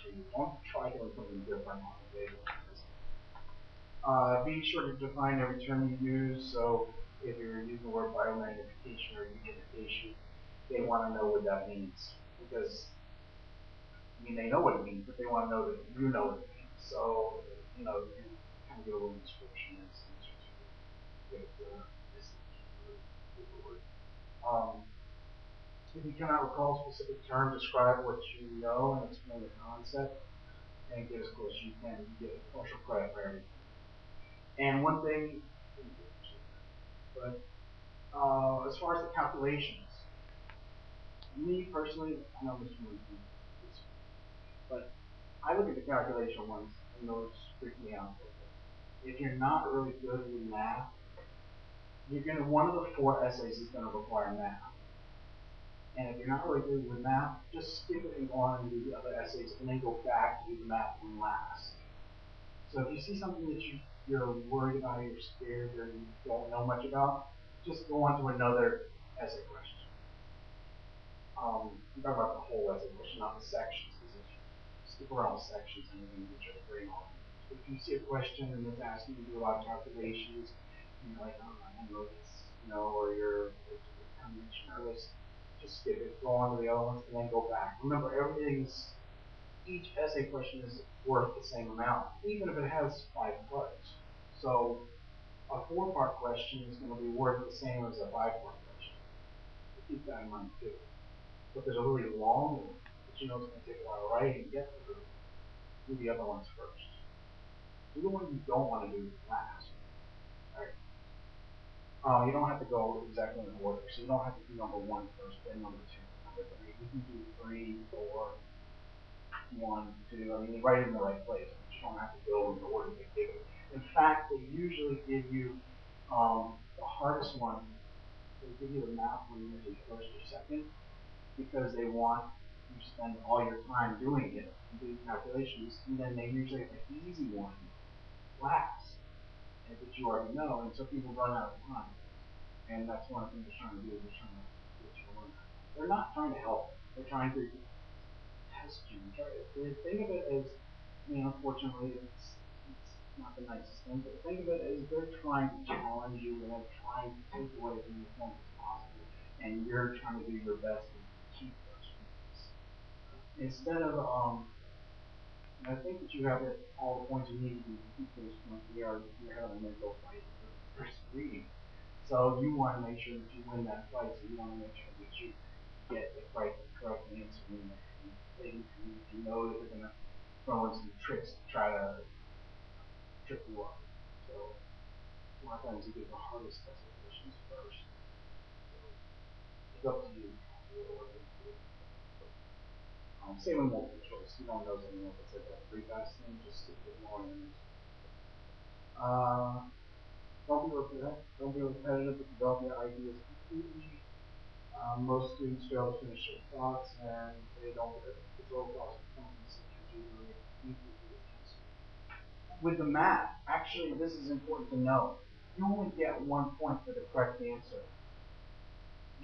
for you. Don't try doing something different on the day. Be sure to define every term you use. So if you're using the word biomagnification or unification, they want to know what that means. Because, I mean, they know what it means, but they want to know that you know what it means. So, you know, you can kind of give a little description as to get this word. If you cannot recall a specific term, describe what you know and explain the concept, and get as close as you can. You get partial credit for everything. And one thing, but as far as the calculations, me personally, I know this one, but I look at the calculation ones and those freak me out. If you're not really good with math, you're gonna one of the 4 essays is gonna require math. And if you're not really good with math, just skip it and go on and do the other essays and then go back to do the math one last. So if you see something that you're worried about, you're scared, or you don't know much about, just go on to another essay question. I'm talking about the whole essay question, not the sections, because if you skip around the sections and you're going to get your brain on. If you see a question and it's asking you to do a lot of calculations, and you're like, oh, I don't know this, you know, or you're kind of nervous, just skip it, go on to the other ones, and then go back. Remember, each essay question is worth the same amount, even if it has 5 parts. So a 4-part question is going to be worth the same as a 5-part question. So keep that in mind too. But there's a really long one that you know is going to take a lot of writing to get through. Do the other ones first. Do the one you don't want to do last. Right? You don't have to go exactly in order. So you don't have to do number 1 first, then number 2, number 3. You can do 3, 4, 1, 2. I mean, you write it in the right place. But you don't have to go in the order they give it. In fact, they usually give you the hardest one. They give you the math one usually first or second, because they want you to spend all your time doing it, doing calculations, and then they usually have the easy one last, and that you already know, and so people run out of time. And that's one of the things they're trying to do, they're trying to get you to learn. They're not trying to help, they're trying to test you. Think of it as, I mean, unfortunately, it's not the nicest thing, but think of it as they're trying to challenge you, and they're trying to take away from you as much as possible, and you're trying to do your best to keep those points. Instead of, I think that you have all the points you need to keep those points. You're having a mental fight for the first reading. So you want to make sure that you win that fight, so you want to make sure that you get the correct answer in there. And you know that they're going to throw in some tricks to try to trip you up. So a lot of times you get the hardest questions first. So it's up to you. Same with multiple choice. You don't know something like I said that pretty fast thing, just skip it more and then don't be repetitive, but develop your ideas completely. Most students fail to finish their thoughts, and they don't absorb thoughts points with the math. Actually, this is important to know. You only get 1 point for the correct answer.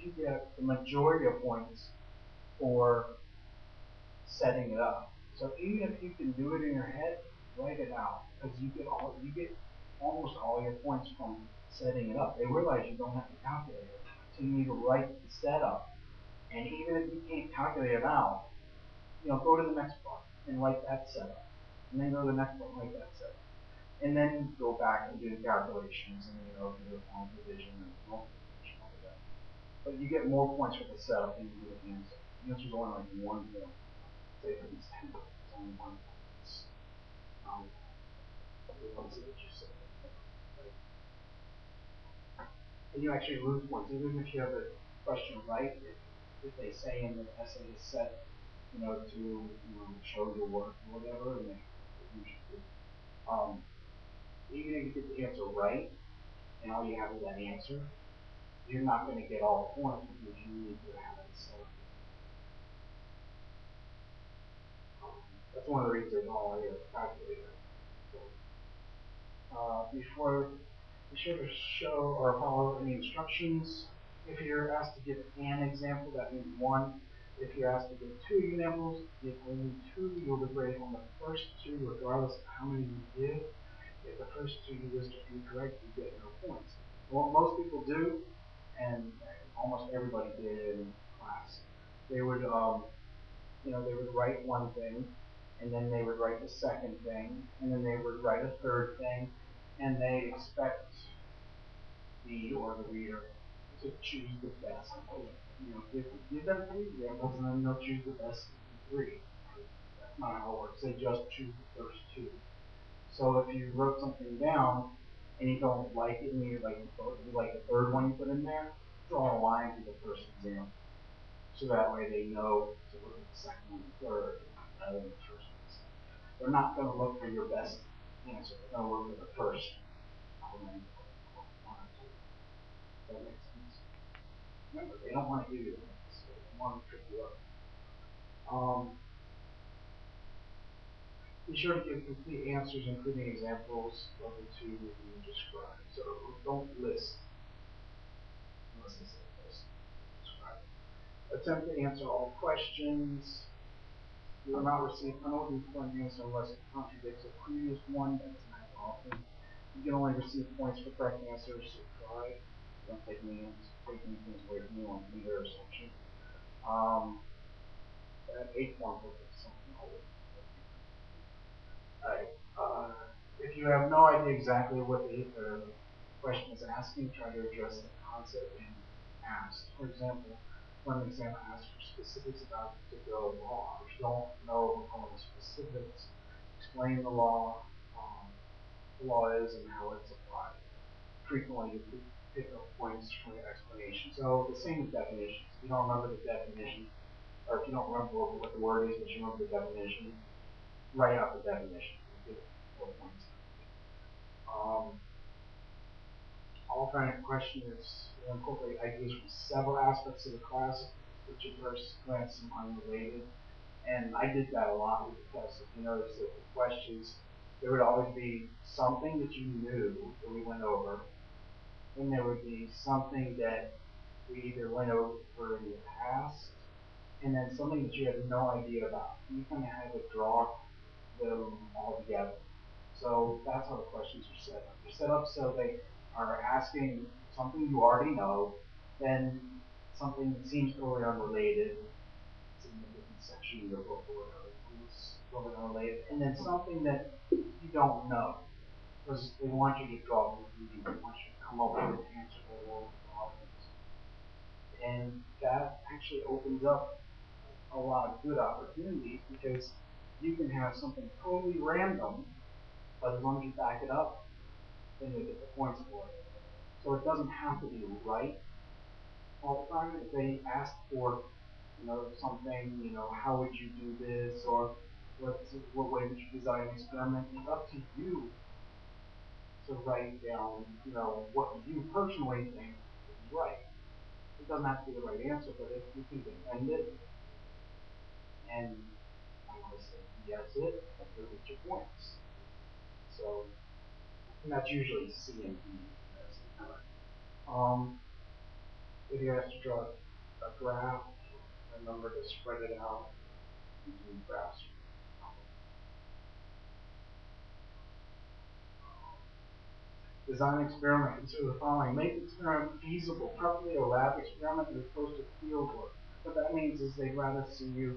You get the majority of points for setting it up. So even if you can do it in your head, write it out, because you get almost all your points from setting it up. They realize you don't have to calculate it, so you need to write the setup. And even if you can't calculate it out, go to the next part and write that setup, and then go to the next part and write that setup, and then go back and do the calculations and do the long division and multiplication, all of that. But you get more points for the setup than you do the answer. The answer is only like 1 point. Say for these 10 points, it's only 1 point. The ones that you say. And you actually lose points, even if you have the question right. If they say in the essay is set, to show your work or whatever, and they usually do. Even if you get the answer right, and all you have is that answer, you're not going to get all the points because you need to have it set up. That's one of the reasons they don't allow you to calculate it. So, be sure to show or follow any instructions. If you're asked to give an example, that means 1. If you're asked to give two examples, give only two. You'll be graded on the first two, regardless of how many you give. If the first two you list are incorrect, you get no points. What most people do, and almost everybody did in class, they would, they would write one thing, and then they would write the second thing, and then they would write a third thing, and they expect me or the reader to choose the best. Give them three examples, and then they'll choose the best of the three. That's not how it works. They just choose the first two. So if you wrote something down and you don't like it, and you like the third one you put in there, draw a line to the first example. So that way they know to look at the second one and third rather than the first one. They're not going to look for your best answer. They're going to look for the first element or one or two. Does that make sense? Remember, they don't want to give you the hints. So they want to trip you up. Be sure to give complete answers, including examples of the two that you described. So don't list unless they say list. Describe. Attempt to answer all questions. You will not receive penalty for an answer unless it contradicts a previous one. That's not often. You can only receive points for correct answers, so try. Don't take anything away from you on either assumption. That eighth one will get something over. Alright. If you have no idea exactly what the question is asking, try to address the concept being asked. For example, when the examiner asks for specifics about a particular law, if you don't know all the specifics, explain the law is and how it's applied. Frequently, you pick up points from your explanation. So the same with definitions. If you don't remember the definition, or if you don't remember what the word is, but you remember the definition, write out the definition. You'll get 4 points. Alternate question is incorporate ideas from several aspects of the class, which at first glance seem unrelated. And I did that a lot with the test. If you notice that the questions, there would always be something that you knew that we went over, and there would be something that we either went over in the past, and then something that you had no idea about. You kind of had to draw them all together. So that's how the questions are set up. They're set up so they are asking something you already know, then something that seems totally unrelated. It's in a different section of your book or whatever. It's totally unrelated. And then something that you don't know. Because they want you to draw conclusions. They want you to come up with an answer to all the problems. And that actually opens up a lot of good opportunities because you can have something totally random, but as long as you back it up, then you get the points for it. So it doesn't have to be right all the time. If they ask for, something, how would you do this, or what way would you design an experiment, it's up to you to write down, what you personally think is right. It doesn't have to be the right answer, but if you can defend it and say yes it, you'll get your points. So, and that's usually C and D. If you have to draw a graph, remember to spread it out into graphs. Design experiment. Consider the following. Make the experiment feasible. Preferably a lab experiment as opposed to field work. What that means is they'd rather see you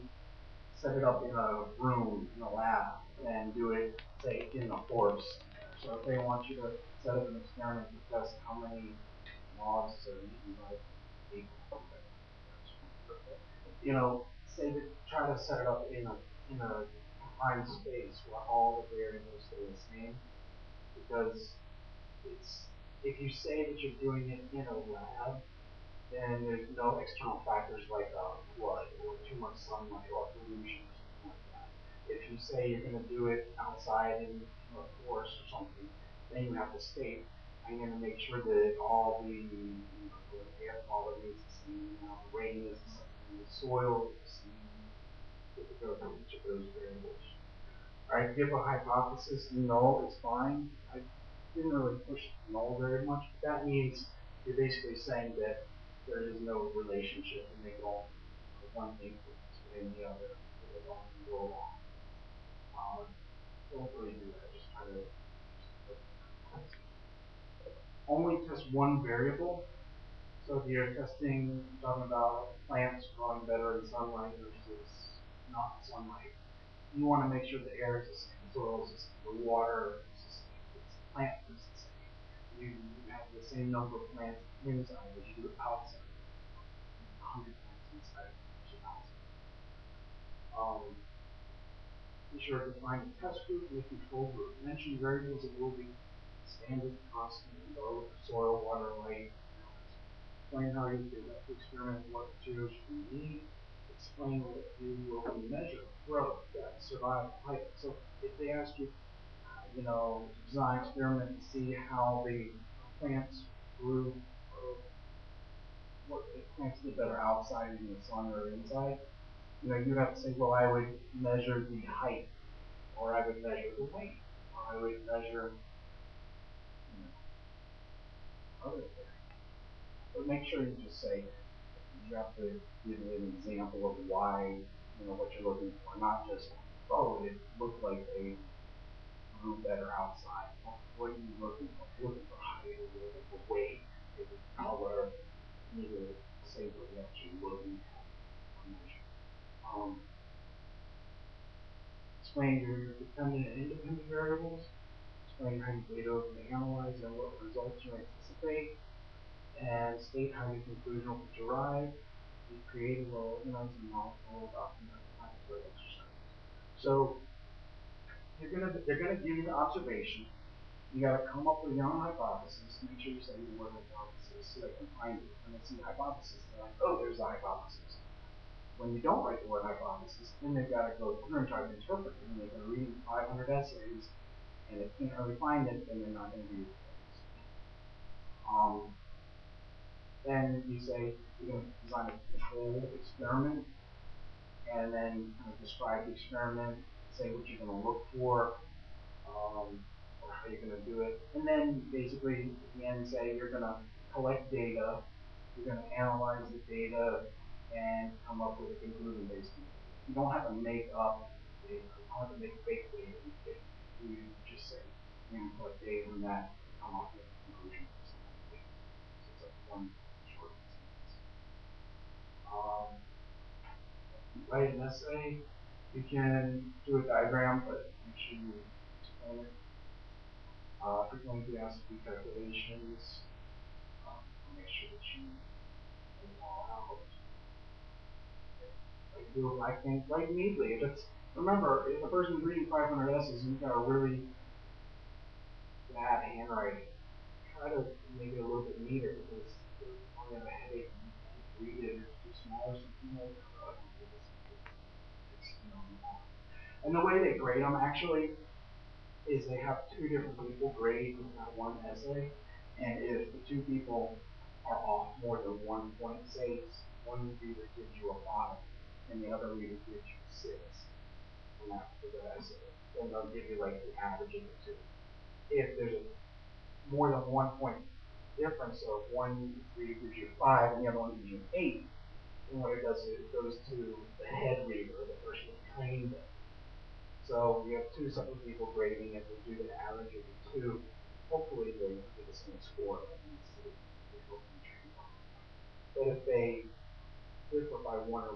set it up in a room, in a lab, than do it, say, in a forest. So if they want you to set up an experiment to test how many moths are eaten by people, say that try to set it up in a confined space where all the variables stay the same, because if you say that you're doing it in a lab, then there's no external factors like blood or too much sunlight or pollution or something like that. If you say you're going to do it outside in a forest or something, then you have to state, I'm going to make sure that all the air quality is the same, the rain is the same, the soil is the same. You have to go through each of those variables. Alright, give a hypothesis, null is fine. I didn't really push null very much, but that means you're basically saying that there is no relationship and they don't one increase within the other, so they don't go along. Don't really do that. Just try to only test one variable. So if you're talking about plants growing better in sunlight versus not sunlight, you want to make sure the air is the same, the soil is the same, the water is the same, the plant is the same. You have the same number of plants inside as you do outside. 100 plants inside versus outside. Be sure to define the test group and the control group. Mention variables that will be standard, constant, low, soil, water, light. Explain how you conduct the experiment, what materials you need. Explain what you will measure, growth, depth, survival, height. So if they ask you, design experiment to see how the plants grew, what the plants did better outside in the sun or inside, you have to say, well, I would measure the height, or I would measure the weight, or I would measure, other things. But make sure you just say, you have to give an example of why, what you're looking for, not just, oh, it looked like they grew better outside. What are you looking for? You're looking for height, you're looking for weight, you're looking for color. You need to say what you're actually looking at or measure. Explain your dependent and independent variables. Explain how you data and analyze and what results you anticipate. And state how your conclusion will be derived. Be creative, well organized, and knowledgeable about the exercise. So they're gonna give you the observation. You got to come up with your own hypothesis. Make sure you say the word hypothesis so they can find it. When they see hypothesis, they're like, oh, there's the hypothesis. When you don't write the word hypothesis, then they've got to go through and try to interpret it. And they're going to read 500 essays, and if they can't really find it, then they're not going to be then you say you're going to design a controlled experiment, and then kind of describe the experiment, say what you're going to look for, or how you're going to do it. And then basically at the end say you're going to collect data, you're going to analyze the data, and come up with a conclusion based on it. You don't have to make up data. You don't have to make fake data. You just say, you're going to collect data from that, come up with a conclusion based on that data. So it's like one short sentence. Write an essay. You can do a diagram, but make sure you explain it. Frequently asked to do calculations. Make sure that you lay it all out. Like do I think like neatly. If it's remember, if the person's reading 500 essays and you've got a really bad handwriting, try to make it a little bit neater because if you have a headache and you can't read it or it's too small or something like that. And the way they grade them actually is they have two different people grade that one essay, and if the two people are off more than 1 point, say one reader gives you a 5 and the other reader gives you a 6 on that particular essay, then they'll give you like the average of the two. If there's a more than 1 point difference, so if one reader gives you a 5 and the other one gives you an 8, then what it does is it goes to the head reader, the person who trained it. So you have two separate people grading it. They do the average of the two. Hopefully they get the same score. But if they differ by 1 or